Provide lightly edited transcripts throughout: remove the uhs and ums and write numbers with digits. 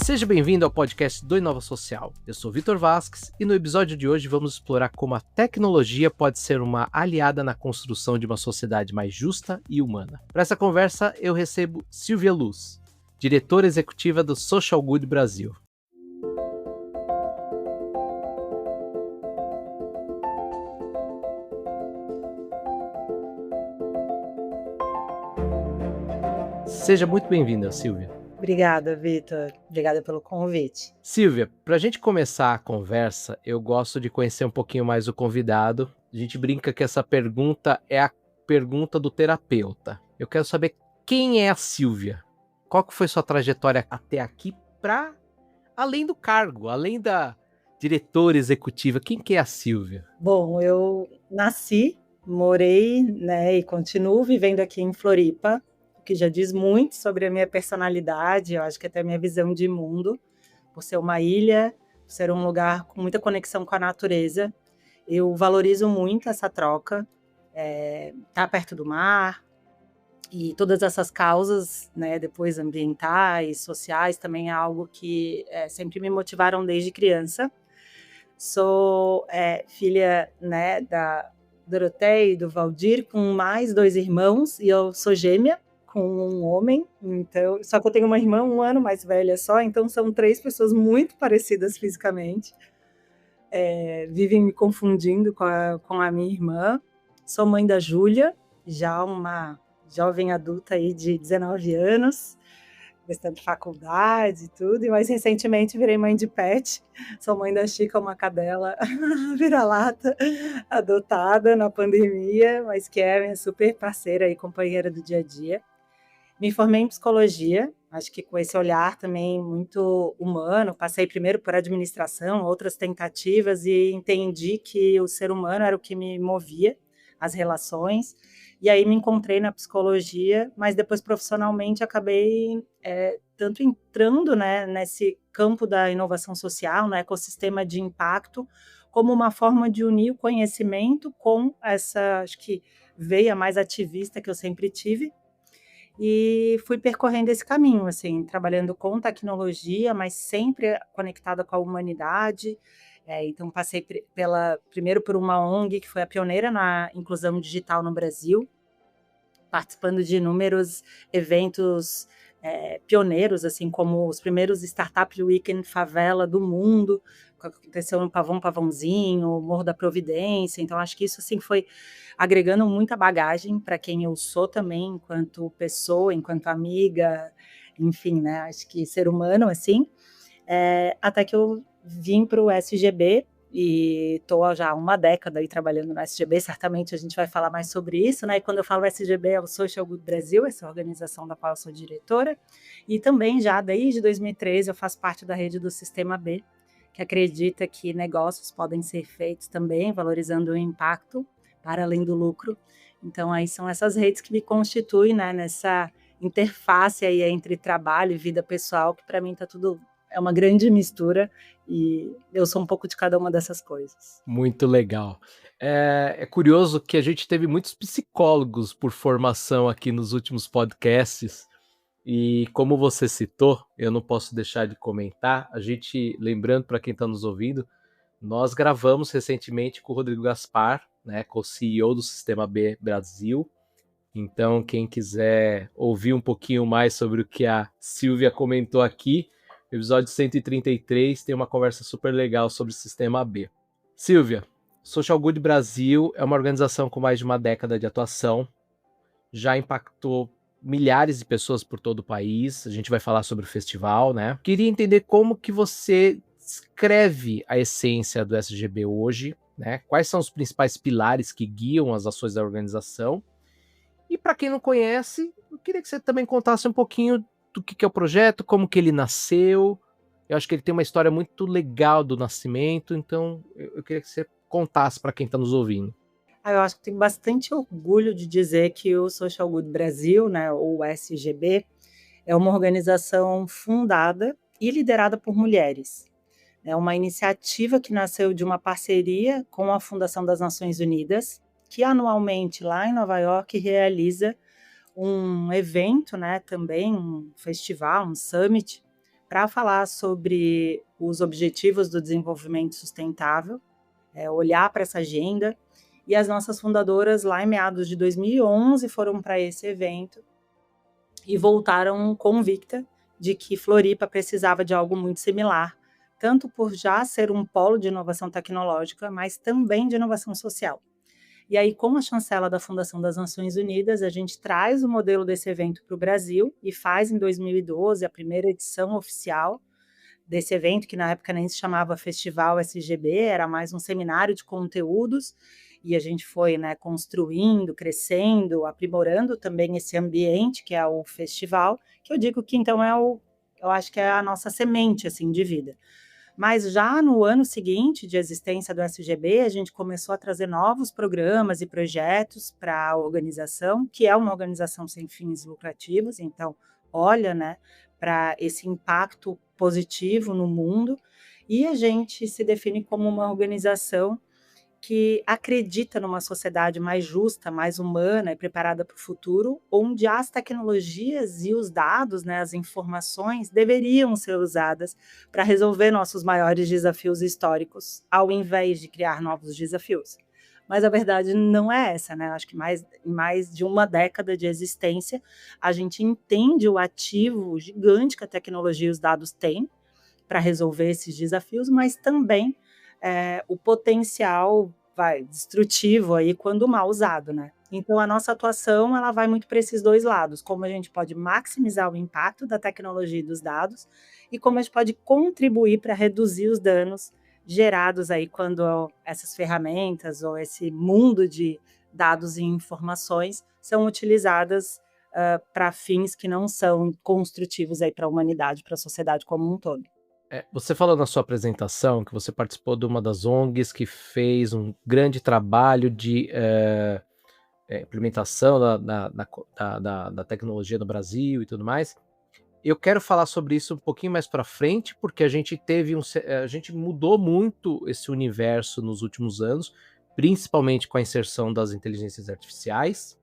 Seja bem-vindo ao podcast do Inova Social. Eu sou Vitor Vasques e no episódio de hoje vamos explorar como a tecnologia pode ser uma aliada na construção de uma sociedade mais justa e humana. Para essa conversa, eu recebo Silvia Luz, diretora executiva do Social Good Brasil. Seja muito bem-vinda, Silvia. Obrigada, Vitor. Obrigada pelo convite. Silvia, para a gente começar a conversa, eu gosto de conhecer um pouquinho mais o convidado. A gente brinca que essa pergunta é a pergunta do terapeuta. Eu quero saber quem é a Silvia? Qual que foi sua trajetória até aqui para além do cargo, além da diretora executiva? Quem que é a Silvia? Bom, eu nasci, morei, e continuo vivendo aqui em Floripa, o que já diz muito sobre a minha personalidade, eu acho que até a minha visão de mundo, por ser uma ilha, por ser um lugar com muita conexão com a natureza. Eu valorizo muito essa troca, estar perto do mar, e todas essas causas, depois ambientais, sociais, também é algo que sempre me motivaram desde criança. Sou filha, da Doroteia e do Valdir, com mais 2 irmãos, e eu sou gêmea com um homem, então, só que eu tenho uma irmã 1 ano mais velha só, então são 3 pessoas muito parecidas fisicamente. Vivem me confundindo com a minha irmã. Sou mãe da Júlia, já uma jovem adulta aí de 19 anos, prestando faculdade e tudo, e mais recentemente virei mãe de pet. Sou mãe da Chica, uma cadela vira-lata, adotada na pandemia, mas que é minha super parceira e companheira do dia a dia. Me formei em psicologia, acho que com esse olhar também muito humano. Passei primeiro por administração, outras tentativas, e entendi que o ser humano era o que me movia, as relações. E aí me encontrei na psicologia, mas depois profissionalmente acabei tanto entrando, nesse campo da inovação social, no ecossistema de impacto, como uma forma de unir o conhecimento com essa, acho que, veia mais ativista que eu sempre tive. E fui percorrendo esse caminho, assim, trabalhando com tecnologia, mas sempre conectada com a humanidade. Então, passei primeiro por uma ONG, que foi a pioneira na inclusão digital no Brasil, participando de inúmeros eventos pioneiros, assim, como os primeiros Startup Weekend Favela do mundo, que aconteceu no Pavãozinho, Morro da Providência. Então, acho que isso, assim, foi agregando muita bagagem para quem eu sou também, enquanto pessoa, enquanto amiga, enfim, acho que ser humano, assim, até que eu vim para o SGB, e estou já há uma década aí trabalhando no SGB, certamente a gente vai falar mais sobre isso, E quando eu falo SGB é o Social Good Brasil, essa organização da qual eu sou diretora, e também já desde 2013 eu faço parte da rede do Sistema B, que acredita que negócios podem ser feitos também valorizando o impacto para além do lucro. Então aí são essas redes que me constituem, nessa interface aí entre trabalho e vida pessoal, que para mim tá tudo, é uma grande mistura, e eu sou um pouco de cada uma dessas coisas. Muito legal. É curioso que a gente teve muitos psicólogos por formação aqui nos últimos podcasts, e como você citou, eu não posso deixar de comentar, a gente, lembrando para quem está nos ouvindo, nós gravamos recentemente com o Rodrigo Gaspar, com o CEO do Sistema B Brasil. Então, quem quiser ouvir um pouquinho mais sobre o que a Silvia comentou aqui, episódio 133 tem uma conversa super legal sobre o Sistema B. Silvia, Social Good Brasil é uma organização com mais de uma década de atuação, já impactou milhares de pessoas por todo o país. A gente vai falar sobre o festival, Queria entender como que você descreve a essência do SGB hoje, Quais são os principais pilares que guiam as ações da organização? E para quem não conhece, eu queria que você também contasse um pouquinho do que é o projeto, como que ele nasceu. Eu acho que ele tem uma história muito legal do nascimento, então eu queria que você contasse para quem está nos ouvindo. Eu acho que tenho bastante orgulho de dizer que o Social Good Brasil, ou SGB, é uma organização fundada e liderada por mulheres. É uma iniciativa que nasceu de uma parceria com a Fundação das Nações Unidas, que anualmente lá em Nova York realiza um evento, também um festival, um summit, para falar sobre os Objetivos do Desenvolvimento Sustentável, olhar para essa agenda, e as nossas fundadoras, lá em meados de 2011, foram para esse evento e voltaram convicta de que Floripa precisava de algo muito similar, tanto por já ser um polo de inovação tecnológica, mas também de inovação social. E aí, como a chancela da Fundação das Nações Unidas, a gente traz o modelo desse evento para o Brasil e faz em 2012 a primeira edição oficial desse evento, que na época nem se chamava Festival SGB, era mais um seminário de conteúdos, e a gente foi, né, construindo, crescendo, aprimorando também esse ambiente que é o festival, que eu digo que então eu acho que é a nossa semente assim de vida. Mas já no ano seguinte de existência do SGB, a gente começou a trazer novos programas e projetos para a organização, que é uma organização sem fins lucrativos, então olha, né, para esse impacto positivo no mundo, e a gente se define como uma organização que acredita numa sociedade mais justa, mais humana e preparada para o futuro, onde as tecnologias e os dados, né, as informações, deveriam ser usadas para resolver nossos maiores desafios históricos, ao invés de criar novos desafios. Mas a verdade não é essa, né? Acho que mais de uma década de existência, a gente entende o ativo gigante que a tecnologia e os dados têm para resolver esses desafios, mas também o potencial destrutivo aí quando mal usado, né? Então a nossa atuação ela vai muito para esses dois lados, como a gente pode maximizar o impacto da tecnologia e dos dados e como a gente pode contribuir para reduzir os danos gerados aí quando essas ferramentas ou esse mundo de dados e informações são utilizadas para fins que não são construtivos aí para a humanidade, para a sociedade como um todo. Você falou na sua apresentação que você participou de uma das ONGs que fez um grande trabalho de implementação da tecnologia no Brasil e tudo mais. Eu quero falar sobre isso um pouquinho mais para frente, porque a gente a gente mudou muito esse universo nos últimos anos, principalmente com a inserção das inteligências artificiais.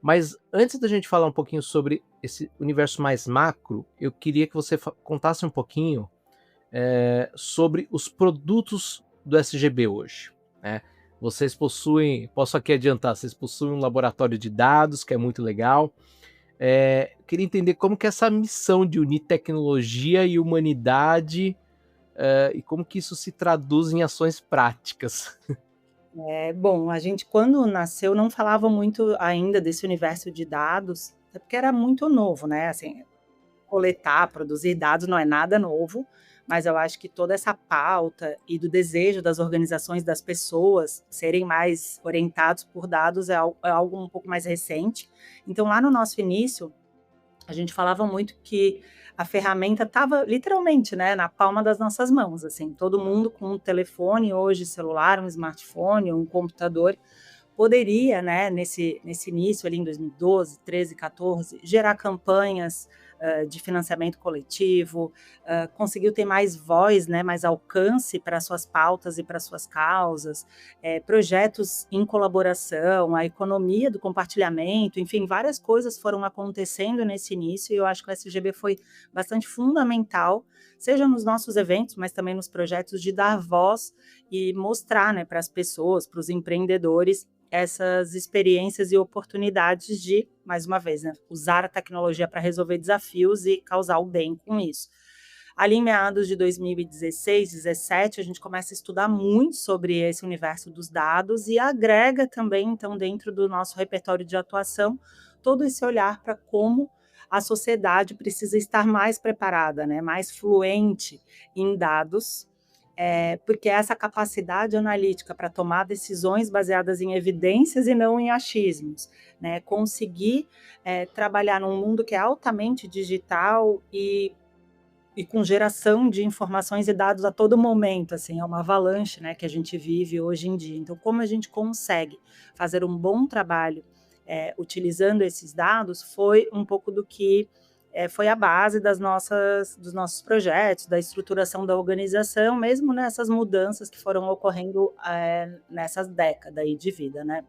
Mas antes da gente falar um pouquinho sobre esse universo mais macro, eu queria que você contasse um pouquinho sobre os produtos do SGB hoje, né? Vocês possuem, posso aqui adiantar, vocês possuem um laboratório de dados, que é muito legal. Queria entender como que é essa missão de unir tecnologia e humanidade e como que isso se traduz em ações práticas. Bom, a gente quando nasceu não falava muito ainda desse universo de dados, até porque era muito novo, né? Assim, coletar, produzir dados não é nada novo, mas eu acho que toda essa pauta e do desejo das organizações, das pessoas serem mais orientados por dados é algo um pouco mais recente. Então, lá no nosso início, a gente falava muito que a ferramenta estava literalmente, né, na palma das nossas mãos, assim, todo mundo com um telefone hoje, celular, um smartphone, um computador, poderia, né, nesse início ali em 2012, 13, 14, gerar campanhas de financiamento coletivo, conseguiu ter mais voz, né, mais alcance para suas pautas e para suas causas, projetos em colaboração, a economia do compartilhamento, enfim, várias coisas foram acontecendo nesse início e eu acho que o SGB foi bastante fundamental, seja nos nossos eventos, mas também nos projetos de dar voz e mostrar, né, para as pessoas, para os empreendedores, essas experiências e oportunidades de, mais uma vez, né, usar a tecnologia para resolver desafios e causar o bem com isso. Ali em meados de 2016, 2017, a gente começa a estudar muito sobre esse universo dos dados e agrega também, então, dentro do nosso repertório de atuação, todo esse olhar para como a sociedade precisa estar mais preparada, né, mais fluente em dados, porque essa capacidade analítica para tomar decisões baseadas em evidências e não em achismos, né? Conseguir trabalhar num mundo que é altamente digital e com geração de informações e dados a todo momento, assim, é uma avalanche, né, que a gente vive hoje em dia. Então, como a gente consegue fazer um bom trabalho utilizando esses dados foi um pouco do que foi a base dos nossos projetos, da estruturação da organização, mesmo nessas mudanças que foram ocorrendo nessas décadas aí de vida, né?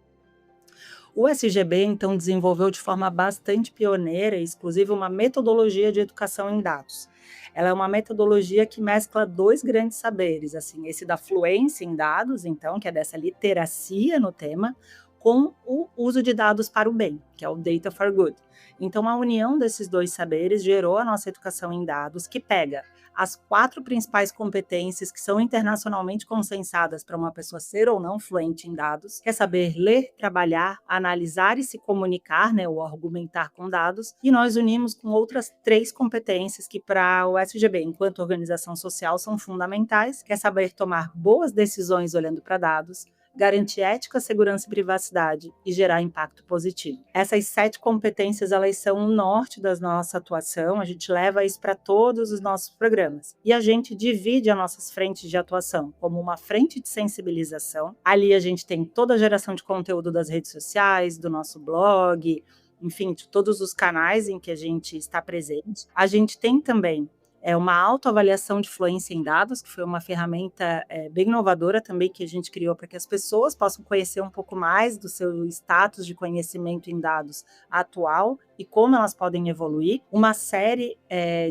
O SGB, então, desenvolveu de forma bastante pioneira e exclusiva uma metodologia de educação em dados. Ela é uma metodologia que mescla dois grandes saberes, assim, esse da fluência em dados, então, que é dessa literacia no tema, com o uso de dados para o bem, que é o Data for Good. Então, a união desses dois saberes gerou a nossa educação em dados, que pega as 4 principais competências que são internacionalmente consensadas para uma pessoa ser ou não fluente em dados, que é saber ler, trabalhar, analisar e se comunicar, né, ou argumentar com dados, e nós unimos com outras 3 competências que para o SGB, enquanto organização social, são fundamentais, que é saber tomar boas decisões olhando para dados, garantir ética, segurança e privacidade e gerar impacto positivo. Essas 7 competências, elas são o norte da nossa atuação, a gente leva isso para todos os nossos programas. E a gente divide as nossas frentes de atuação como uma frente de sensibilização. Ali a gente tem toda a geração de conteúdo das redes sociais, do nosso blog, enfim, de todos os canais em que a gente está presente. A gente tem também uma autoavaliação de fluência em dados, que foi uma ferramenta bem inovadora também que a gente criou para que as pessoas possam conhecer um pouco mais do seu status de conhecimento em dados atual e como elas podem evoluir. Uma série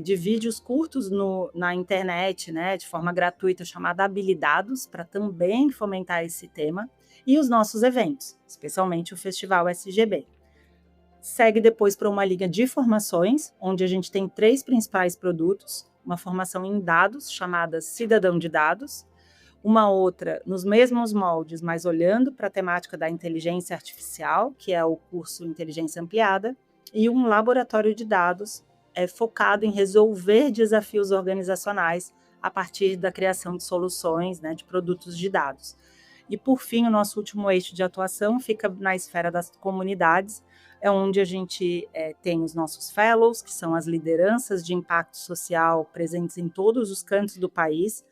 de vídeos curtos na internet, né, de forma gratuita, chamada Habilidados, para também fomentar esse tema. E os nossos eventos, especialmente o Festival SGB. Segue depois para uma linha de formações, onde a gente tem 3 principais produtos, uma formação em dados, chamada Cidadão de Dados, uma outra nos mesmos moldes, mas olhando para a temática da inteligência artificial, que é o curso Inteligência Ampliada, e um laboratório de dados focado em resolver desafios organizacionais a partir da criação de soluções, né, de produtos de dados. E, por fim, o nosso último eixo de atuação fica na esfera das comunidades, é onde a gente tem os nossos fellows, que são as lideranças de impacto social presentes em todos os cantos do país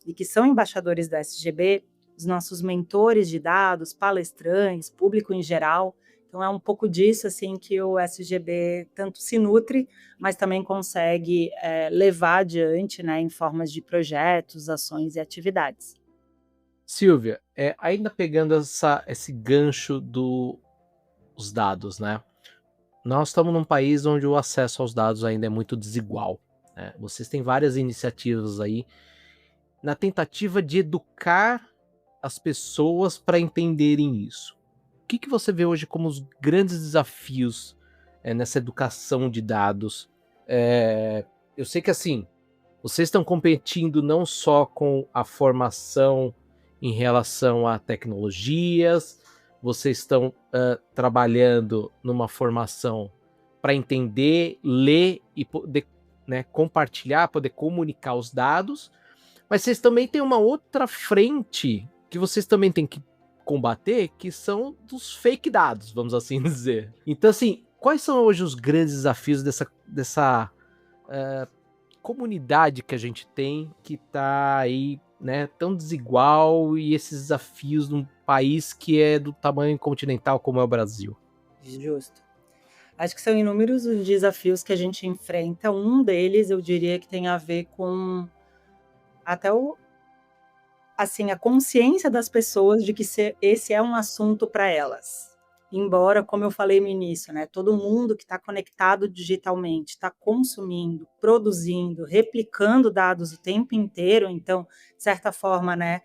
e que são embaixadores da SGB, os nossos mentores de dados, palestrantes, público em geral. Então, é um pouco disso assim, que o SGB tanto se nutre, mas também consegue levar adiante, né, em formas de projetos, ações e atividades. Silvia, ainda pegando esse gancho dos dados, né? Nós estamos num país onde o acesso aos dados ainda é muito desigual, né? Vocês têm várias iniciativas aí na tentativa de educar as pessoas para entenderem isso. O que você vê hoje como os grandes desafios nessa educação de dados? Eu sei que assim, vocês estão competindo não só com a formação em relação a tecnologias, vocês estão trabalhando numa formação para entender, ler e poder, né, compartilhar, poder comunicar os dados, mas vocês também têm uma outra frente que vocês também têm que combater, que são dos fake dados, vamos assim dizer. Então, assim, quais são hoje os grandes desafios dessa comunidade que a gente tem, que está aí, né, tão desigual, e esses desafios num país que é do tamanho continental como é o Brasil? Justo. Acho que são inúmeros os desafios que a gente enfrenta. Um deles, eu diria que tem a ver com até a consciência das pessoas de que esse é um assunto para elas. Embora, como eu falei no início, né, todo mundo que está conectado digitalmente, está consumindo, produzindo, replicando dados o tempo inteiro, então, de certa forma, né,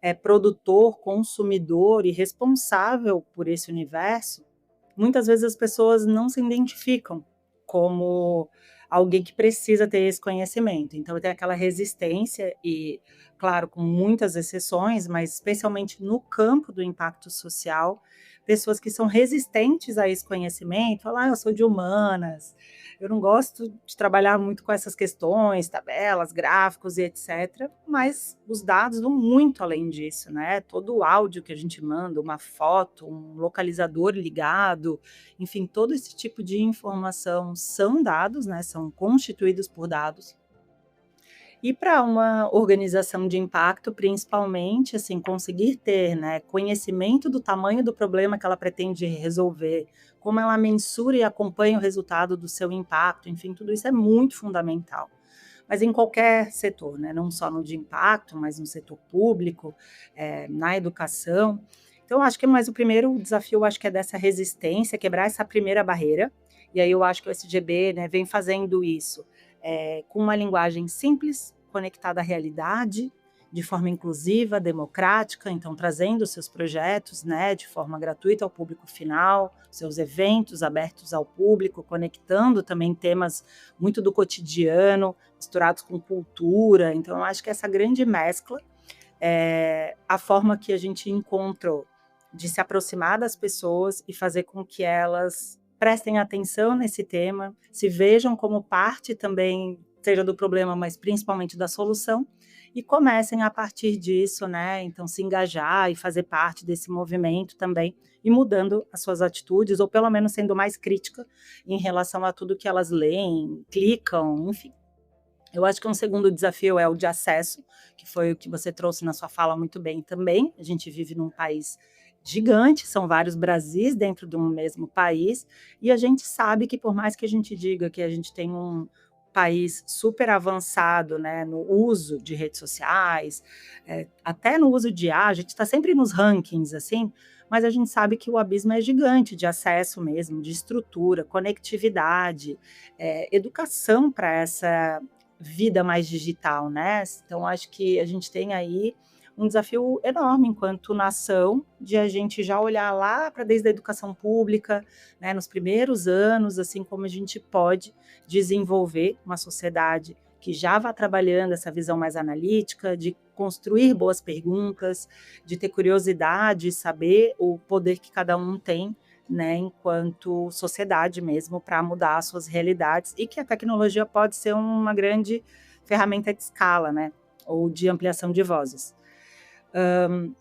é produtor, consumidor e responsável por esse universo, muitas vezes as pessoas não se identificam como alguém que precisa ter esse conhecimento. Então, tem aquela resistência e, claro, com muitas exceções, mas especialmente no campo do impacto social, pessoas que são resistentes a esse conhecimento, falam, eu sou de humanas, eu não gosto de trabalhar muito com essas questões, tabelas, gráficos e etc. Mas os dados vão muito além disso, né? Todo o áudio que a gente manda, uma foto, um localizador ligado, enfim, todo esse tipo de informação são dados, né? São constituídos por dados. E para uma organização de impacto, principalmente, assim, conseguir ter, né, conhecimento do tamanho do problema que ela pretende resolver, como ela mensura e acompanha o resultado do seu impacto, enfim, tudo isso é muito fundamental. Mas em qualquer setor, né, não só no de impacto, mas no setor público, na educação. Então, acho que mais o primeiro desafio, acho que é dessa resistência, quebrar essa primeira barreira, e aí eu acho que o SGB, né, vem fazendo isso com uma linguagem simples, conectada à realidade, de forma inclusiva, democrática, então trazendo seus projetos, né, de forma gratuita ao público final, seus eventos abertos ao público, conectando também temas muito do cotidiano, misturados com cultura. Então, eu acho que essa grande mescla é a forma que a gente encontrou de se aproximar das pessoas e fazer com que elas prestem atenção nesse tema, se vejam como parte também, seja do problema, mas principalmente da solução, e comecem a partir disso, né? Então, se engajar e fazer parte desse movimento também, e mudando as suas atitudes, ou pelo menos sendo mais crítica em relação a tudo que elas leem, clicam, enfim. Eu acho que um segundo desafio é o de acesso, que foi o que você trouxe na sua fala muito bem também. A gente vive num país gigante, são vários Brasis dentro de um mesmo país, e a gente sabe que por mais que a gente diga que a gente tem um país super avançado, né, no uso de redes sociais, até no uso de IA, a gente está sempre nos rankings, assim, mas a gente sabe que o abismo é gigante de acesso mesmo, de estrutura, conectividade, educação para essa vida mais digital, né? Então, acho que a gente tem aí um desafio enorme enquanto nação de a gente já olhar lá para desde a educação pública, né, nos primeiros anos, assim como a gente pode desenvolver uma sociedade que já vá trabalhando essa visão mais analítica, de construir boas perguntas, de ter curiosidade, saber o poder que cada um tem, né, enquanto sociedade mesmo, para mudar as suas realidades, e que a tecnologia pode ser uma grande ferramenta de escala, né, ou de ampliação de vozes.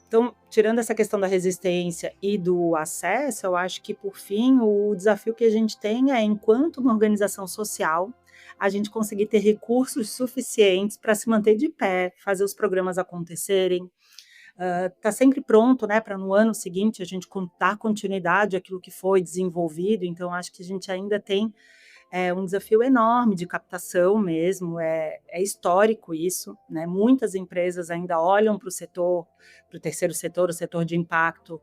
Então, tirando essa questão da resistência e do acesso, eu acho que, por fim, o desafio que a gente tem é, enquanto uma organização social, a gente conseguir ter recursos suficientes para se manter de pé, fazer os programas acontecerem, tá sempre pronto, né, para no ano seguinte a gente dar continuidade àquilo que foi desenvolvido. Então, acho que a gente ainda tem um desafio enorme de captação mesmo, é histórico isso, né? Muitas empresas ainda olham para o setor, para o terceiro setor, o setor de impacto,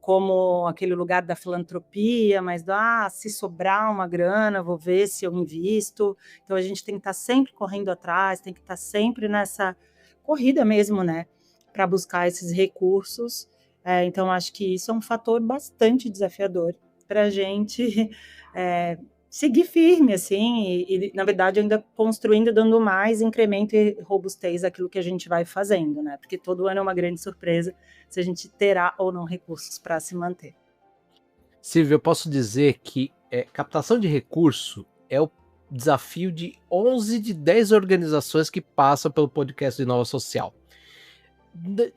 como aquele lugar da filantropia, mas se sobrar uma grana, vou ver se eu invisto. Então, a gente tem que estar sempre correndo atrás, tem que estar sempre nessa corrida mesmo, né, para buscar esses recursos. Então, acho que isso é um fator bastante desafiador para a gente seguir firme, assim, e, na verdade, ainda construindo, dando mais incremento e robustez àquilo que a gente vai fazendo, né? Porque todo ano é uma grande surpresa se a gente terá ou não recursos para se manter. Silvia, eu posso dizer que captação de recurso é o desafio de 11 de 10 organizações que passam pelo podcast de Nova Social.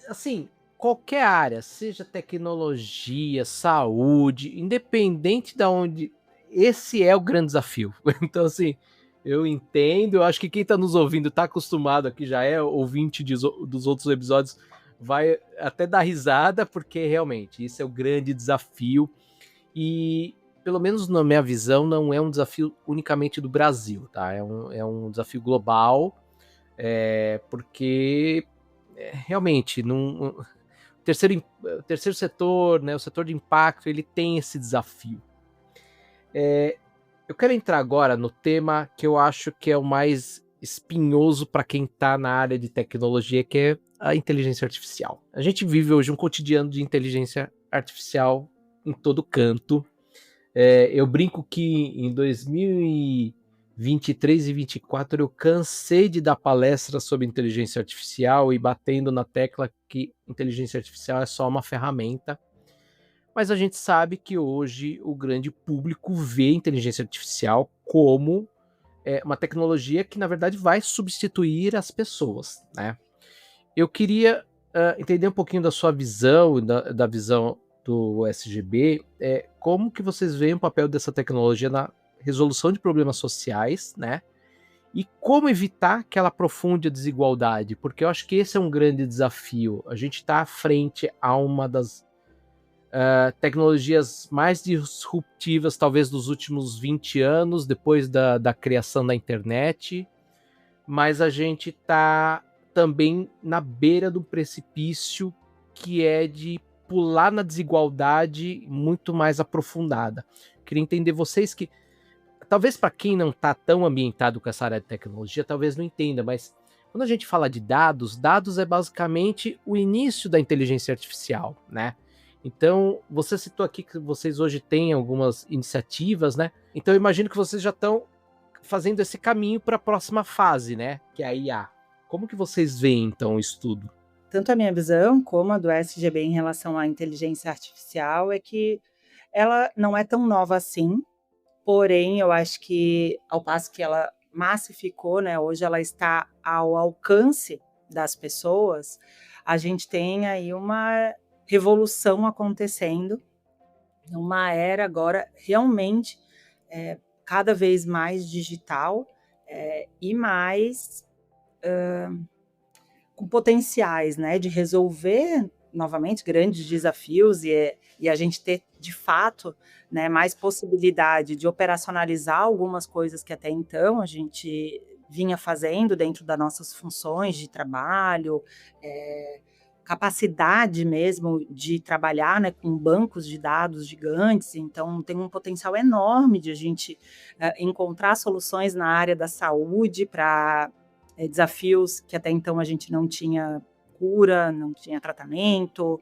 Assim, qualquer área, seja tecnologia, saúde, independente de onde, esse é o grande desafio. Então, assim, eu entendo, eu acho que quem está nos ouvindo está acostumado aqui, já é ouvinte dos outros episódios, vai até dar risada, porque realmente isso é o grande desafio. E, pelo menos na minha visão, não é um desafio unicamente do Brasil, tá? É um desafio global, porque realmente o terceiro setor, né, o setor de impacto, ele tem esse desafio. Eu quero entrar agora no tema que eu acho que é o mais espinhoso para quem está na área de tecnologia, que é a inteligência artificial. A gente vive hoje um cotidiano de inteligência artificial em todo canto. Eu brinco que em 2023 e 2024 eu cansei de dar palestras sobre inteligência artificial e batendo na tecla que inteligência artificial é só uma ferramenta. Mas a gente sabe que hoje o grande público vê inteligência artificial como uma tecnologia que, na verdade, vai substituir as pessoas, né? Eu queria entender um pouquinho da sua visão, da visão do SGB, como que vocês veem o papel dessa tecnologia na resolução de problemas sociais, né? E como evitar que ela aprofunde a desigualdade, porque eu acho que esse é um grande desafio. A gente está à frente a uma das tecnologias mais disruptivas, talvez, dos últimos 20 anos, depois da criação da internet, mas a gente está também na beira do precipício, que é de pular na desigualdade muito mais aprofundada. Queria entender vocês que, talvez para quem não está tão ambientado com essa área de tecnologia, talvez não entenda, mas quando a gente fala de dados, dados é basicamente o início da inteligência artificial, né? Então, você citou aqui que vocês hoje têm algumas iniciativas, né? Então, eu imagino que vocês já estão fazendo esse caminho para a próxima fase, né? Que é a IA. Como que vocês veem, então, o estudo? Tanto a minha visão como a do SGB em relação à inteligência artificial é que ela não é tão nova assim, porém, eu acho que ao passo que ela massificou, né, hoje ela está ao alcance das pessoas, a gente tem aí uma revolução acontecendo, uma era agora realmente cada vez mais digital e mais com potenciais, né, de resolver novamente grandes desafios e a gente ter de fato, né, mais possibilidade de operacionalizar algumas coisas que até então a gente vinha fazendo dentro das nossas funções de trabalho, capacidade mesmo de trabalhar, né, com bancos de dados gigantes, então tem um potencial enorme de a gente encontrar soluções na área da saúde para desafios que até então a gente não tinha cura, não tinha tratamento,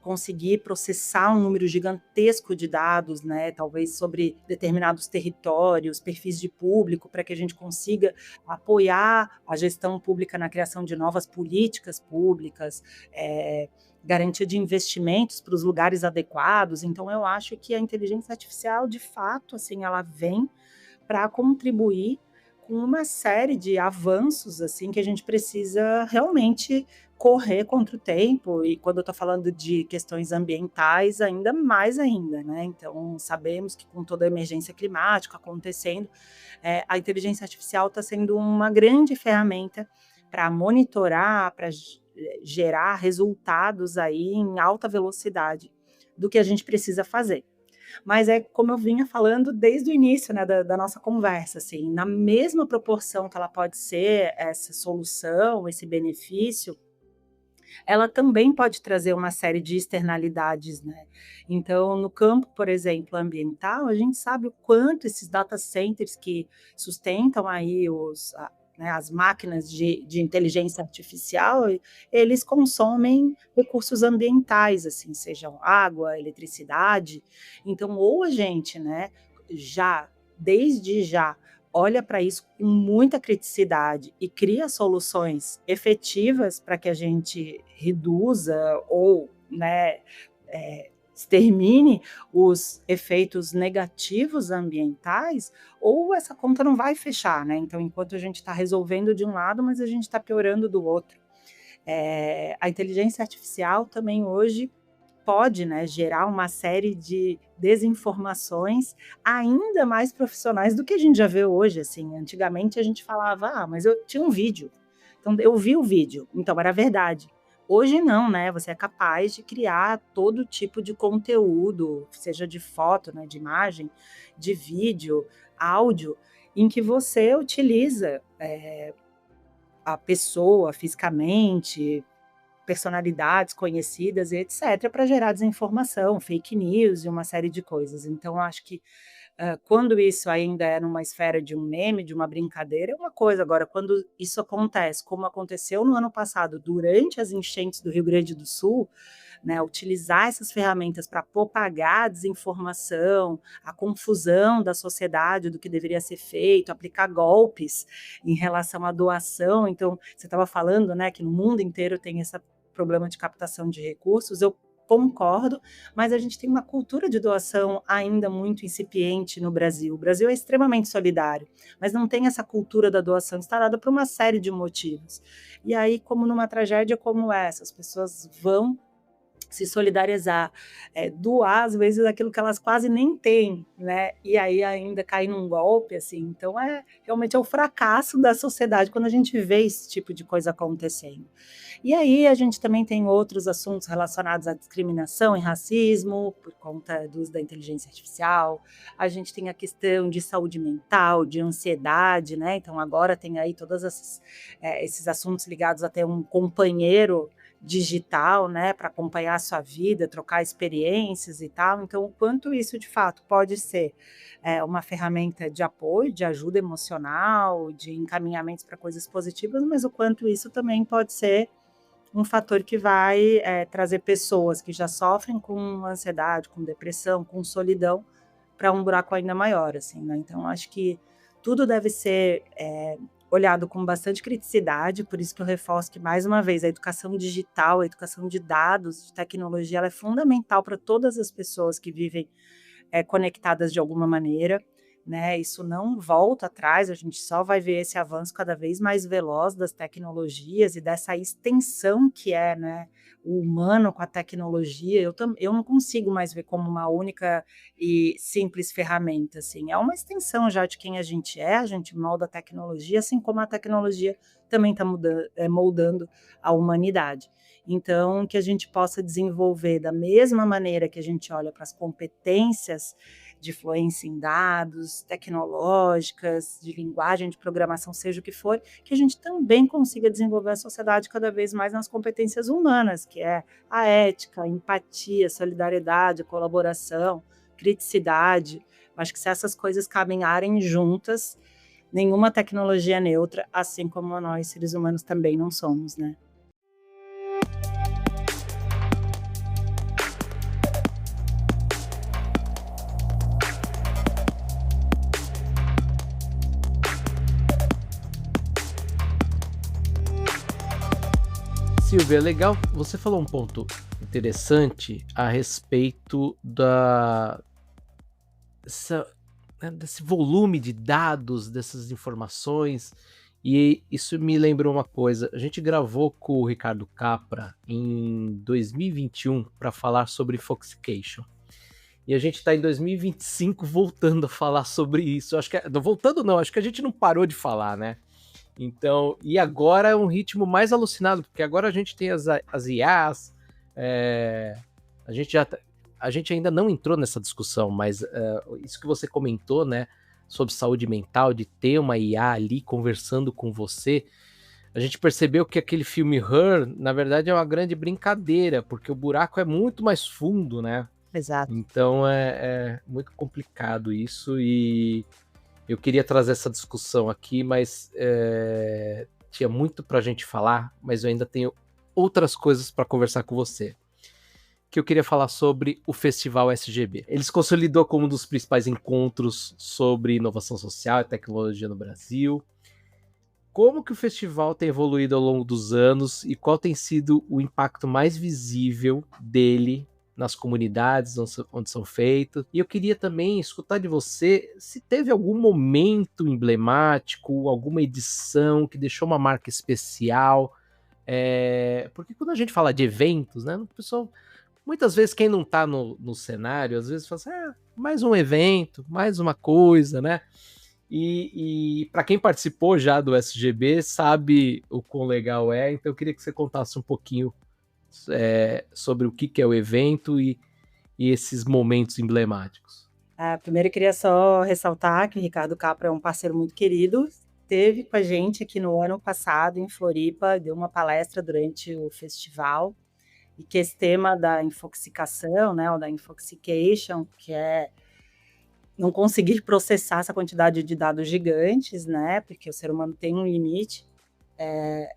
conseguir processar um número gigantesco de dados, né, talvez sobre determinados territórios, perfis de público, para que a gente consiga apoiar a gestão pública na criação de novas políticas públicas, garantia de investimentos para os lugares adequados. Então, eu acho que a inteligência artificial, de fato, assim, ela vem para contribuir com uma série de avanços assim que a gente precisa realmente correr contra o tempo, e quando eu estou falando de questões ambientais, ainda mais ainda, né? Então, sabemos que com toda a emergência climática acontecendo, a inteligência artificial está sendo uma grande ferramenta para monitorar, para gerar resultados aí em alta velocidade do que a gente precisa fazer. Mas é como eu vinha falando desde o início, né, da nossa conversa, assim, na mesma proporção que ela pode ser essa solução, esse benefício, ela também pode trazer uma série de externalidades, né? Então, no campo, por exemplo, ambiental, a gente sabe o quanto esses data centers que sustentam aí as máquinas de inteligência artificial, eles consomem recursos ambientais, assim, sejam água, eletricidade. Então, ou a gente, né, desde já, olha para isso com muita criticidade e cria soluções efetivas para que a gente reduza ou, né, extermine os efeitos negativos ambientais, ou essa conta não vai fechar, né? Então, enquanto a gente está resolvendo de um lado, mas a gente está piorando do outro. A inteligência artificial também hoje pode, né, gerar uma série de desinformações ainda mais profissionais do que a gente já vê hoje, assim. Antigamente a gente falava, mas eu tinha um vídeo, então eu vi o vídeo, então era verdade. Hoje não, né, você é capaz de criar todo tipo de conteúdo, seja de foto, né, de imagem, de vídeo, áudio, em que você utiliza a pessoa fisicamente, personalidades conhecidas e etc, para gerar desinformação, fake news e uma série de coisas. Então, eu acho que quando isso ainda é numa esfera de um meme, de uma brincadeira, é uma coisa. Agora, quando isso acontece, como aconteceu no ano passado, durante as enchentes do Rio Grande do Sul, né, utilizar essas ferramentas para propagar a desinformação, a confusão da sociedade do que deveria ser feito, aplicar golpes em relação à doação. Então, você estava falando, né, que no mundo inteiro tem esse problema de captação de recursos. Eu concordo, mas a gente tem uma cultura de doação ainda muito incipiente no Brasil. O Brasil é extremamente solidário, mas não tem essa cultura da doação instalada por uma série de motivos. E aí, como numa tragédia como essa, as pessoas vão se solidarizar, doar às vezes aquilo que elas quase nem têm, né? E aí ainda cair num golpe, assim. Então realmente é o fracasso da sociedade quando a gente vê esse tipo de coisa acontecendo. E aí a gente também tem outros assuntos relacionados à discriminação e racismo por conta do uso da inteligência artificial. A gente tem a questão de saúde mental, de ansiedade, né? Então agora tem aí todos esses assuntos ligados a ter um companheiro digital, né, para acompanhar a sua vida, trocar experiências e tal. Então, o quanto isso de fato pode ser uma ferramenta de apoio, de ajuda emocional, de encaminhamentos para coisas positivas, mas o quanto isso também pode ser um fator que vai trazer pessoas que já sofrem com ansiedade, com depressão, com solidão, para um buraco ainda maior, assim, né? Então, acho que tudo deve ser olhado com bastante criticidade, por isso que eu reforço que, mais uma vez, a educação digital, a educação de dados, de tecnologia, ela é fundamental para todas as pessoas que vivem conectadas de alguma maneira, né? Isso não volta atrás, a gente só vai ver esse avanço cada vez mais veloz das tecnologias e dessa extensão que é, né, o humano com a tecnologia. Eu não consigo mais ver como uma única e simples ferramenta, assim. É uma extensão já de quem a gente molda a tecnologia, assim como a tecnologia também está moldando a humanidade. Então, que a gente possa desenvolver da mesma maneira que a gente olha para as competências de fluência em dados, tecnológicas, de linguagem, de programação, seja o que for, que a gente também consiga desenvolver a sociedade cada vez mais nas competências humanas, que é a ética, a empatia, a solidariedade, a colaboração, criticidade. Acho que se essas coisas caminharem juntas, nenhuma tecnologia é neutra, assim como nós, seres humanos, também não somos, né? Silvia, legal. Você falou um ponto interessante a respeito desse volume de dados, dessas informações, e isso me lembrou uma coisa. A gente gravou com o Ricardo Capra em 2021 para falar sobre Foxication. E a gente está em 2025 voltando a falar sobre isso. Acho que voltando não, acho que a gente não parou de falar, né? Então, e agora é um ritmo mais alucinado, porque agora a gente tem as IAs, a gente a gente ainda não entrou nessa discussão, mas isso que você comentou, né, sobre saúde mental, de ter uma IA ali conversando com você, a gente percebeu que aquele filme Her, na verdade, é uma grande brincadeira, porque o buraco é muito mais fundo, né? Exato. Então é muito complicado isso e eu queria trazer essa discussão aqui, mas tinha muito para a gente falar, mas eu ainda tenho outras coisas para conversar com você. Que eu queria falar sobre o Festival SGB. Ele se consolidou como um dos principais encontros sobre inovação social e tecnologia no Brasil. Como que o festival tem evoluído ao longo dos anos e qual tem sido o impacto mais visível dele nas comunidades onde são feitos? E eu queria também escutar de você se teve algum momento emblemático, alguma edição que deixou uma marca especial. Porque quando a gente fala de eventos, né, o pessoal, muitas vezes quem não está no cenário, às vezes fala assim, mais um evento, mais uma coisa, né? E para quem participou já do SGB sabe o quão legal é, então eu queria que você contasse um pouquinho sobre o que é o evento e esses momentos emblemáticos. Primeiro eu queria só ressaltar que o Ricardo Capra é um parceiro muito querido, esteve com a gente aqui no ano passado em Floripa, deu uma palestra durante o festival, e que esse tema da infoxicação, né, ou da infoxication, que é não conseguir processar essa quantidade de dados gigantes, né, porque o ser humano tem um limite,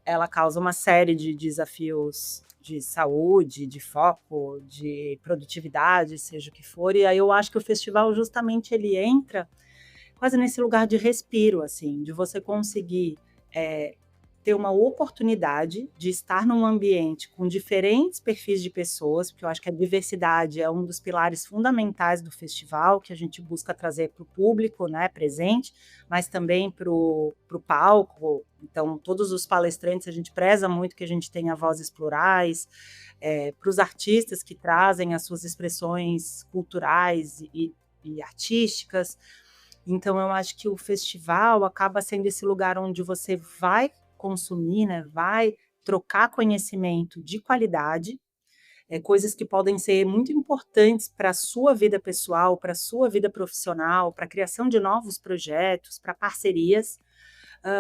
ela causa uma série de desafios de saúde, de foco, de produtividade, seja o que for, e aí eu acho que o festival justamente ele entra quase nesse lugar de respiro, assim, de você conseguir ter uma oportunidade de estar num ambiente com diferentes perfis de pessoas, porque eu acho que a diversidade é um dos pilares fundamentais do festival, que a gente busca trazer para o público, né, presente, mas também para o palco. Então, todos os palestrantes, a gente preza muito que a gente tenha vozes plurais, para os artistas que trazem as suas expressões culturais e artísticas. Então, eu acho que o festival acaba sendo esse lugar onde você vai consumir, né, vai trocar conhecimento de qualidade, coisas que podem ser muito importantes para a sua vida pessoal, para a sua vida profissional, para a criação de novos projetos, para parcerias,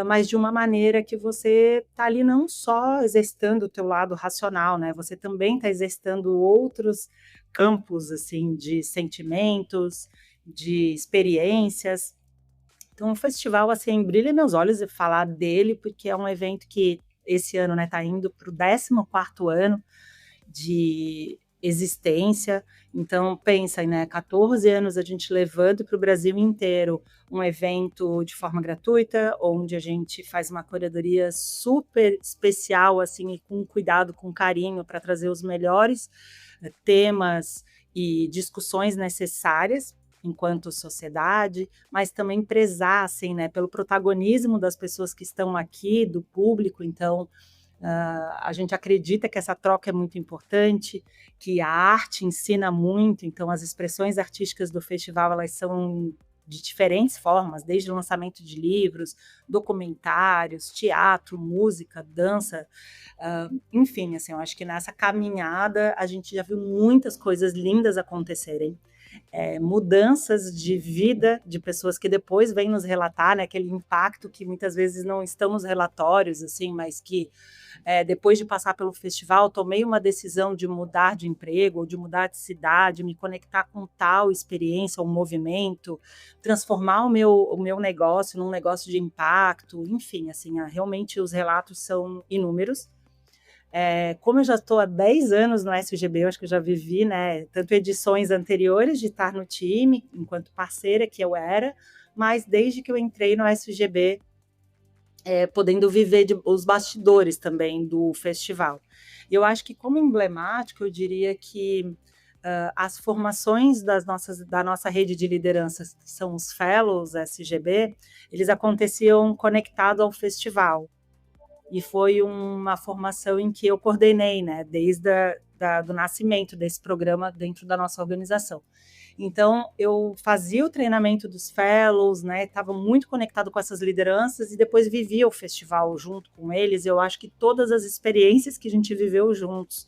mas de uma maneira que você está ali não só exercitando o teu lado racional, né? Você também está exercitando outros campos, assim, de sentimentos, de experiências. Então, o festival, assim, brilha meus olhos e falar dele, porque é um evento que esse ano, né, tá indo para o 14º ano de existência. Então, pensa, né, 14 anos a gente levando para o Brasil inteiro um evento de forma gratuita, onde a gente faz uma curadoria super especial, assim, e com cuidado, com carinho, para trazer os melhores temas e discussões necessárias enquanto sociedade, mas também prezar, assim, né, pelo protagonismo das pessoas que estão aqui, do público. Então, a gente acredita que essa troca é muito importante, que a arte ensina muito, então as expressões artísticas do festival, elas são de diferentes formas, desde o lançamento de livros, documentários, teatro, música, dança, enfim, assim, eu acho que nessa caminhada a gente já viu muitas coisas lindas acontecerem, mudanças de vida de pessoas que depois vêm nos relatar, né, aquele impacto que muitas vezes não estão nos relatórios, assim, mas que depois de passar pelo festival, tomei uma decisão de mudar de emprego, ou de mudar de cidade, me conectar com tal experiência, um movimento, transformar o meu negócio num negócio de impacto, enfim, assim, realmente os relatos são inúmeros. Como eu já estou há 10 anos no SGB, eu acho que eu já vivi, né, tanto edições anteriores de estar no time, enquanto parceira que eu era, mas desde que eu entrei no SGB, podendo viver os bastidores também do festival. E eu acho que, como emblemático, eu diria que as formações da nossa rede de lideranças, que são os Fellows SGB, eles aconteciam conectados ao festival. E foi uma formação em que eu coordenei, né, desde do nascimento desse programa dentro da nossa organização. Então, eu fazia o treinamento dos fellows, né, estava muito conectado com essas lideranças e depois vivia o festival junto com eles. Eu acho que todas as experiências que a gente viveu juntos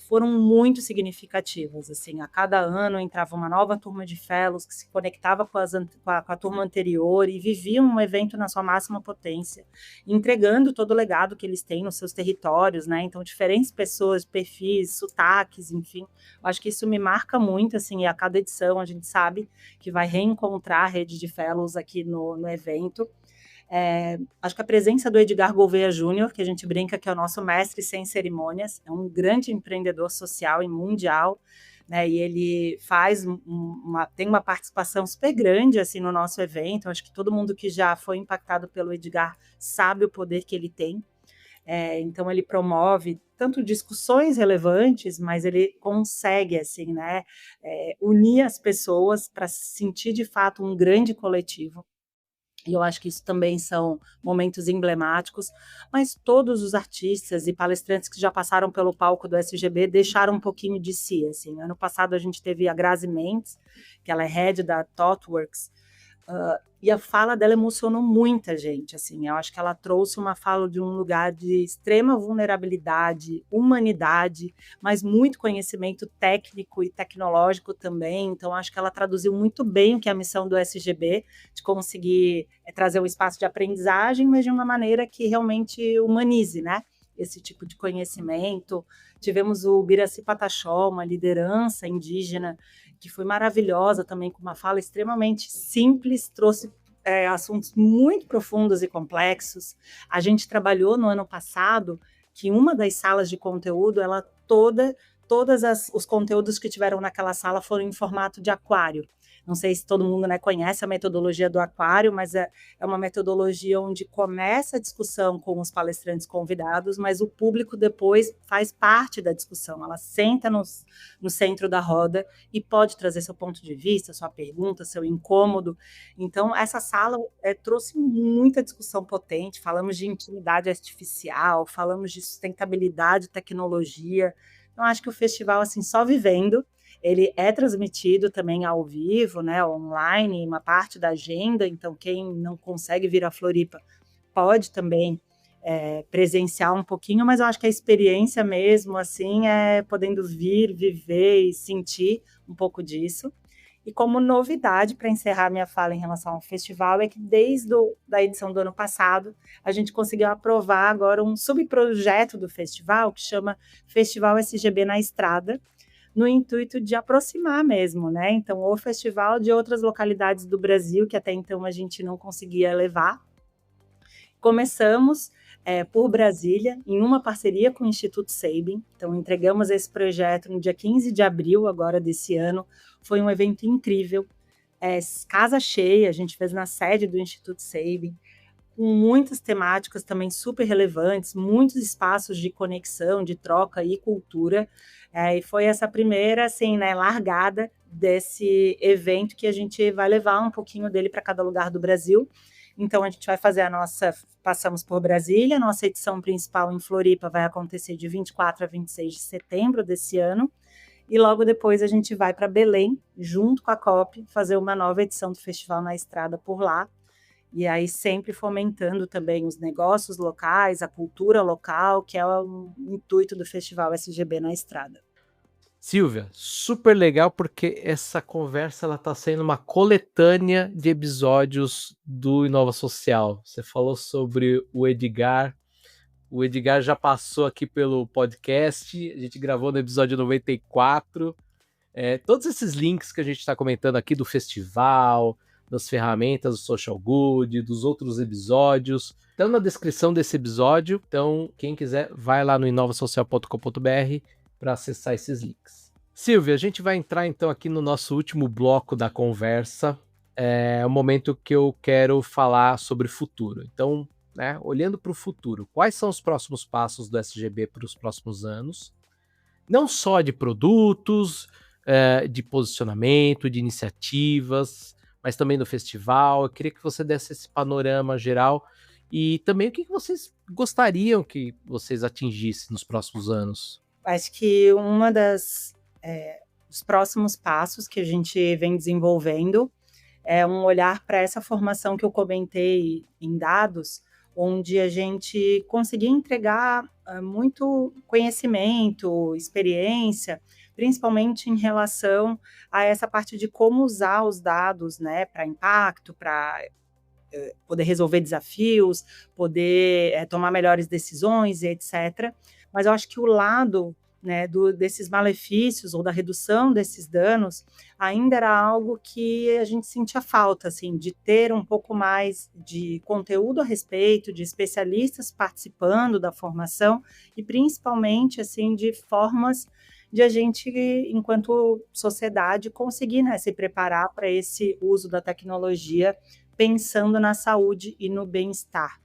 foram muito significativas. Assim, a cada ano entrava uma nova turma de fellows que se conectava com a turma anterior e viviam um evento na sua máxima potência, entregando todo o legado que eles têm nos seus territórios, né? Então, diferentes pessoas, perfis, sotaques, enfim. Eu acho que isso me marca muito, assim, e a cada edição a gente sabe que vai reencontrar a rede de fellows aqui no evento. Acho que a presença do Edgar Gouveia Júnior, que a gente brinca que é o nosso mestre sem cerimônias, é um grande empreendedor social e mundial, né, e ele tem uma participação super grande assim, no nosso evento. Acho que todo mundo que já foi impactado pelo Edgar sabe o poder que ele tem. Então ele promove tanto discussões relevantes, mas ele consegue assim, né, unir as pessoas para sentir de fato um grande coletivo. E eu acho que isso também são momentos emblemáticos, mas todos os artistas e palestrantes que já passaram pelo palco do SGB deixaram um pouquinho de si, assim. Ano passado a gente teve a Grazi Mendes, que ela é head da ThoughtWorks, e a fala dela emocionou muita gente, assim. Eu acho que ela trouxe uma fala de um lugar de extrema vulnerabilidade, humanidade, mas muito conhecimento técnico e tecnológico também. Então, acho que ela traduziu muito bem o que é a missão do SGB, de conseguir trazer um espaço de aprendizagem, mas de uma maneira que realmente humanize, né, esse tipo de conhecimento. Tivemos o Biraci Pataxó, uma liderança indígena que foi maravilhosa também, com uma fala extremamente simples, trouxe assuntos muito profundos e complexos. A gente trabalhou no ano passado que uma das salas de conteúdo, todos os conteúdos que tiveram naquela sala foram em formato de aquário. Não sei se todo mundo, né, conhece a metodologia do aquário, mas é uma metodologia onde começa a discussão com os palestrantes convidados, mas o público depois faz parte da discussão. Ela senta no centro da roda e pode trazer seu ponto de vista, sua pergunta, seu incômodo. Então, essa sala trouxe muita discussão potente. Falamos de intimidade artificial, falamos de sustentabilidade, tecnologia. Então, acho que o festival, assim, só vivendo. Ele é transmitido também ao vivo, né, online, uma parte da agenda. Então, quem não consegue vir a Floripa pode também presenciar um pouquinho, mas eu acho que a experiência mesmo, assim, é podendo vir, viver e sentir um pouco disso. E como novidade, para encerrar minha fala em relação ao festival, é que desde a edição do ano passado, a gente conseguiu aprovar agora um subprojeto do festival, que chama Festival SGB na Estrada, no intuito de aproximar mesmo, né? Então, o festival de outras localidades do Brasil, que até então a gente não conseguia levar. Começamos por Brasília, em uma parceria com o Instituto Sabin. Então, entregamos esse projeto no dia 15 de abril, agora desse ano. Foi um evento incrível, casa cheia, a gente fez na sede do Instituto Sabin, com muitas temáticas também super relevantes, muitos espaços de conexão, de troca e cultura. E foi essa primeira, assim, né, largada desse evento que a gente vai levar um pouquinho dele para cada lugar do Brasil. Então, a gente vai fazer passamos por Brasília, a nossa edição principal em Floripa vai acontecer de 24 a 26 de setembro desse ano, e logo depois a gente vai para Belém, junto com a COP, fazer uma nova edição do Festival na Estrada por lá, e aí sempre fomentando também os negócios locais, a cultura local, que é o intuito do Festival SGB na Estrada. Silvia, super legal porque essa conversa ela está sendo uma coletânea de episódios do Inova Social. Você falou sobre o Edgar já passou aqui pelo podcast, a gente gravou no episódio 94. Todos esses links que a gente está comentando aqui do festival, das ferramentas do Social Good, dos outros episódios, estão na descrição desse episódio. Então, quem quiser, vai lá no inovasocial.com.br para acessar esses links. Silvia, a gente vai entrar então aqui no nosso último bloco da conversa. É o momento que eu quero falar sobre o futuro. Então, né, olhando para o futuro, quais são os próximos passos do SGB para os próximos anos? Não só de produtos, de posicionamento, de iniciativas, mas também do festival. Eu queria que você desse esse panorama geral e também o que vocês gostariam que vocês atingissem nos próximos anos. Acho que os próximos passos que a gente vem desenvolvendo é um olhar para essa formação que eu comentei em dados, onde a gente conseguir entregar muito conhecimento, experiência, principalmente em relação a essa parte de como usar os dados, né, para impacto, para poder resolver desafios, poder tomar melhores decisões, etc. Mas eu acho que o lado, né, desses malefícios ou da redução desses danos ainda era algo que a gente sentia falta, assim, de ter um pouco mais de conteúdo a respeito, de especialistas participando da formação e principalmente, assim, de formas de a gente, enquanto sociedade, conseguir, né, se preparar para esse uso da tecnologia pensando na saúde e no bem-estar.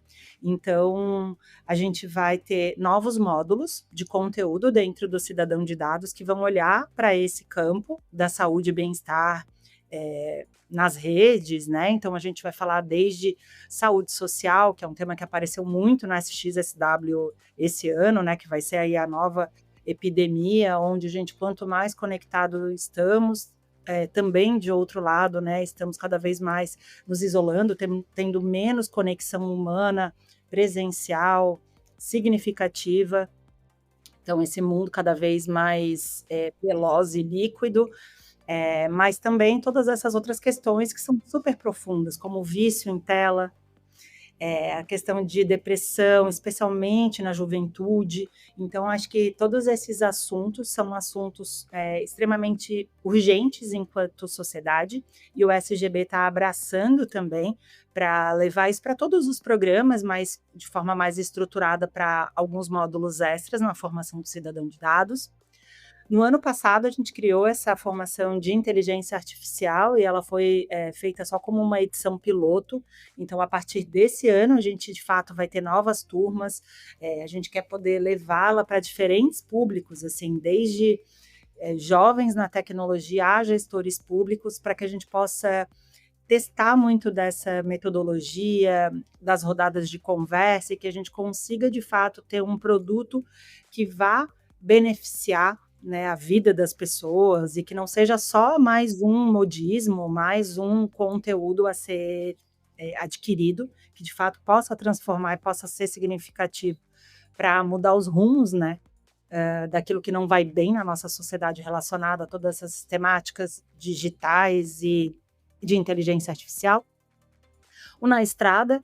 Então, a gente vai ter novos módulos de conteúdo dentro do Cidadão de Dados que vão olhar para esse campo da saúde e bem-estar nas redes, né? Então, a gente vai falar desde saúde social, que é um tema que apareceu muito no SXSW esse ano, né? Que vai ser aí a nova epidemia, onde, gente, quanto mais conectado estamos, também de outro lado, né, estamos cada vez mais nos isolando, tendo menos conexão humana, presencial, significativa. Então, esse mundo cada vez mais veloz e líquido, mas também todas essas outras questões que são super profundas, como o vício em tela, a questão de depressão, especialmente na juventude. Então, acho que todos esses assuntos são assuntos extremamente urgentes enquanto sociedade, e o SGB está abraçando também para levar isso para todos os programas, mas de forma mais estruturada para alguns módulos extras na formação do cidadão de dados. No ano passado, a gente criou essa formação de inteligência artificial e ela foi feita só como uma edição piloto. Então, a partir desse ano, a gente, de fato, vai ter novas turmas. A gente quer poder levá-la para diferentes públicos, assim, desde jovens na tecnologia a gestores públicos, para que a gente possa testar muito dessa metodologia, das rodadas de conversa, e que a gente consiga, de fato, ter um produto que vá beneficiar, né, a vida das pessoas, e que não seja só mais um modismo, mais um conteúdo a ser adquirido, que de fato possa transformar e possa ser significativo para mudar os rumos, né, daquilo que não vai bem na nossa sociedade relacionada a todas essas temáticas digitais e de inteligência artificial. O Na Estrada,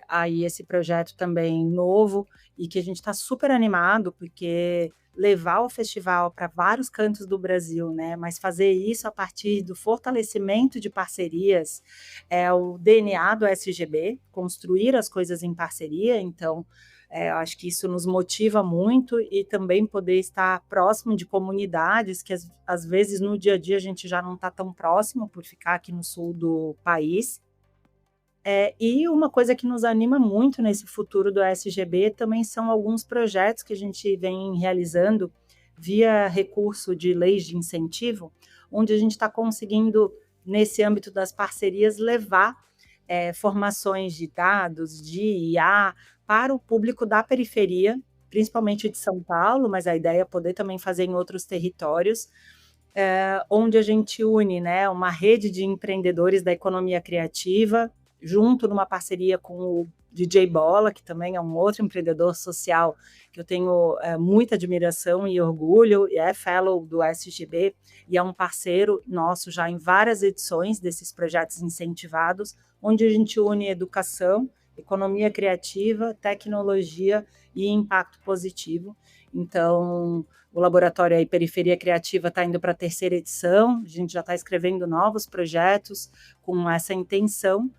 aí esse projeto também novo e que a gente está super animado, porque levar o festival para vários cantos do Brasil, né? Mas fazer isso a partir do fortalecimento de parcerias é o DNA do SGB, construir as coisas em parceria. Então, eu acho que isso nos motiva muito e também poder estar próximo de comunidades que às vezes no dia a dia a gente já não está tão próximo por ficar aqui no sul do país. E uma coisa que nos anima muito nesse futuro do SGB também são alguns projetos que a gente vem realizando via recurso de leis de incentivo, onde a gente está conseguindo, nesse âmbito das parcerias, levar formações de dados, de IA, para o público da periferia, principalmente de São Paulo, mas a ideia é poder também fazer em outros territórios, onde a gente une, né, uma rede de empreendedores da economia criativa, junto numa parceria com o DJ Bola, que também é um outro empreendedor social que eu tenho muita admiração e orgulho, e é fellow do SGB, e é um parceiro nosso já em várias edições desses projetos incentivados, onde a gente une educação, economia criativa, tecnologia e impacto positivo. Então, o laboratório aí, Periferia Criativa, está indo para a 3ª edição, a gente já está escrevendo novos projetos com essa intenção,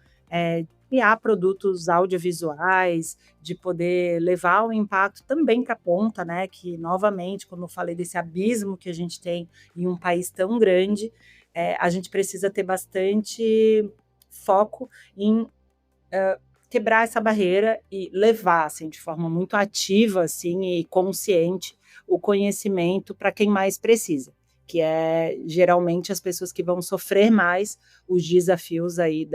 criar produtos audiovisuais, de poder levar o impacto também para a ponta, né? Que, novamente, como eu falei, desse abismo que a gente tem em um país tão grande, a gente precisa ter bastante foco em quebrar essa barreira e levar, assim, de forma muito ativa, assim, e consciente, o conhecimento para quem mais precisa, que é geralmente as pessoas que vão sofrer mais os desafios aí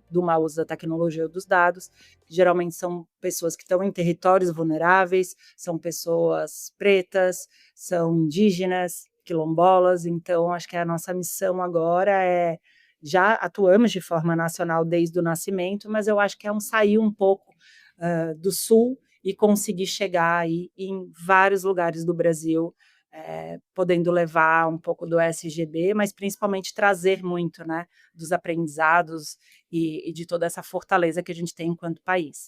do mau uso da tecnologia ou dos dados, que geralmente são pessoas que estão em territórios vulneráveis, são pessoas pretas, são indígenas, quilombolas. Então acho que a nossa missão agora já atuamos de forma nacional desde o nascimento, mas eu acho que é sair um pouco do sul e conseguir chegar aí em vários lugares do Brasil, podendo levar um pouco do SGB, mas principalmente trazer muito, né, dos aprendizados e de toda essa fortaleza que a gente tem enquanto país.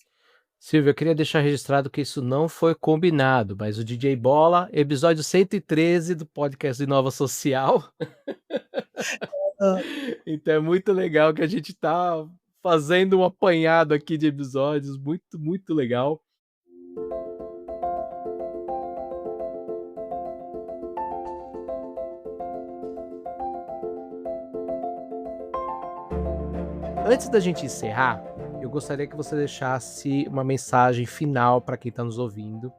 Silvia, eu queria deixar registrado que isso não foi combinado, mas o DJ Bola, episódio 113 do podcast Inova Social. Então é muito legal que a gente está fazendo um apanhado aqui de episódios, muito, muito legal. Antes da gente encerrar, eu gostaria que você deixasse uma mensagem final para quem está nos ouvindo.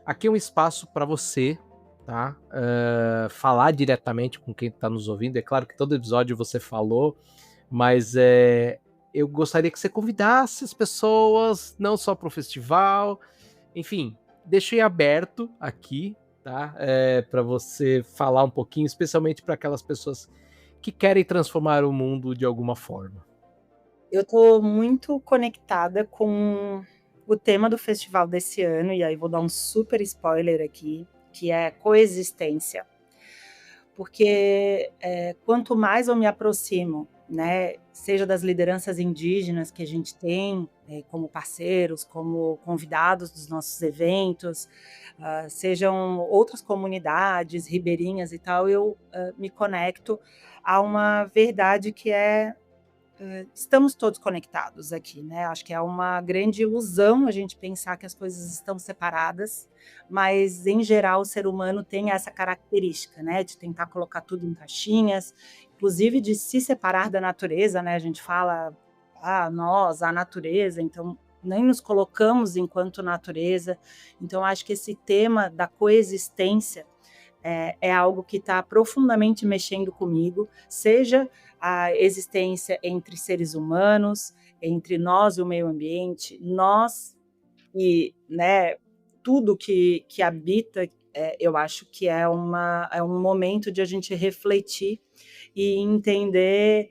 Aqui é um espaço para você, tá? Falar diretamente com quem está nos ouvindo. É claro que todo episódio você falou, mas eu gostaria que você convidasse as pessoas, não só para o festival, enfim, deixei aberto aqui, tá? Para você falar um pouquinho, especialmente para aquelas pessoas que querem transformar o mundo de alguma forma. Eu estou muito conectada com o tema do festival desse ano, e aí vou dar um super spoiler aqui, que é coexistência. Porque quanto mais eu me aproximo, né, seja das lideranças indígenas que a gente tem como parceiros, como convidados dos nossos eventos, sejam outras comunidades ribeirinhas e tal, eu me conecto a uma verdade que estamos todos conectados aqui, né? Acho que é uma grande ilusão a gente pensar que as coisas estão separadas, mas em geral o ser humano tem essa característica, né? De tentar colocar tudo em caixinhas, inclusive de se separar da natureza, né? A gente fala, nós, a natureza, então nem nos colocamos enquanto natureza. Então acho que esse tema da coexistência é algo que está profundamente mexendo comigo, seja a existência entre seres humanos, entre nós e o meio ambiente, nós e, né, tudo que habita, eu acho que é um momento de a gente refletir e entender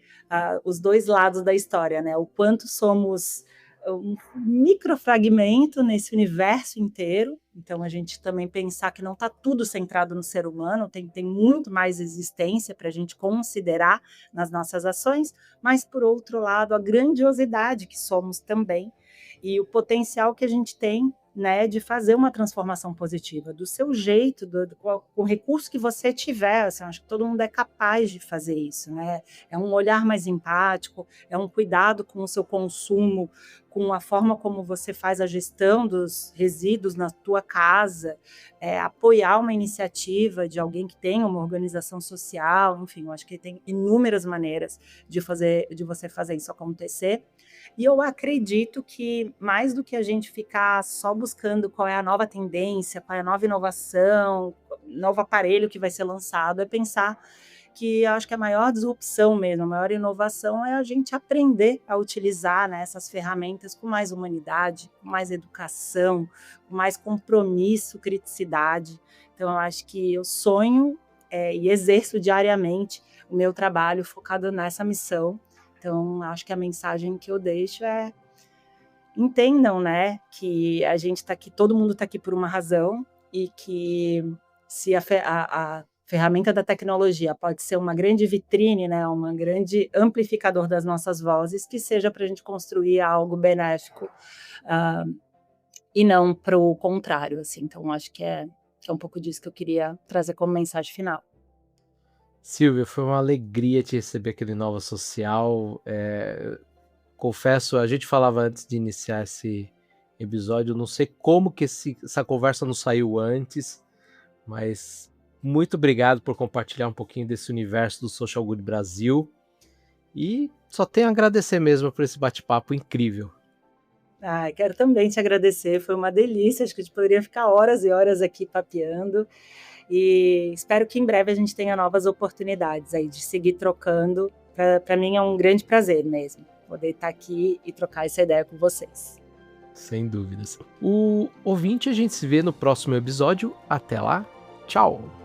os dois lados da história, né? O quanto somos um microfragmento nesse universo inteiro. Então, a gente também pensar que não está tudo centrado no ser humano, tem muito mais existência para a gente considerar nas nossas ações, mas, por outro lado, a grandiosidade que somos também e o potencial que a gente tem, né, de fazer uma transformação positiva, do seu jeito, com o recurso que você tiver. Assim, acho que todo mundo é capaz de fazer isso, né? É um olhar mais empático, é um cuidado com o seu consumo, com a forma como você faz a gestão dos resíduos na tua casa, apoiar uma iniciativa de alguém que tem uma organização social, enfim, eu acho que tem inúmeras maneiras de você fazer isso acontecer. E eu acredito que, mais do que a gente ficar só buscando qual é a nova tendência, qual é a nova inovação, novo aparelho que vai ser lançado, é pensar que eu acho que a maior disrupção mesmo, a maior inovação é a gente aprender a utilizar, né, essas ferramentas com mais humanidade, com mais educação, com mais compromisso, criticidade. Então, eu acho que eu sonho e exerço diariamente o meu trabalho focado nessa missão. Então, acho que a mensagem que eu deixo é: entendam, né, que a gente está aqui, todo mundo está aqui por uma razão, e que se a ferramenta da tecnologia pode ser uma grande vitrine, né, um grande amplificador das nossas vozes, que seja para a gente construir algo benéfico, e não para o contrário, assim. Então, acho que é um pouco disso que eu queria trazer como mensagem final. Silvia, foi uma alegria te receber aqui no Inova Social. Confesso, a gente falava antes de iniciar esse episódio, não sei como que essa conversa não saiu antes, mas muito obrigado por compartilhar um pouquinho desse universo do Social Good Brasil. E só tenho a agradecer mesmo por esse bate-papo incrível. Quero também te agradecer, foi uma delícia, acho que a gente poderia ficar horas e horas aqui papeando. E espero que em breve a gente tenha novas oportunidades aí de seguir trocando. Para mim é um grande prazer mesmo poder estar aqui e trocar essa ideia com vocês. Sem dúvidas. O ouvinte, a gente se vê no próximo episódio. Até lá, tchau!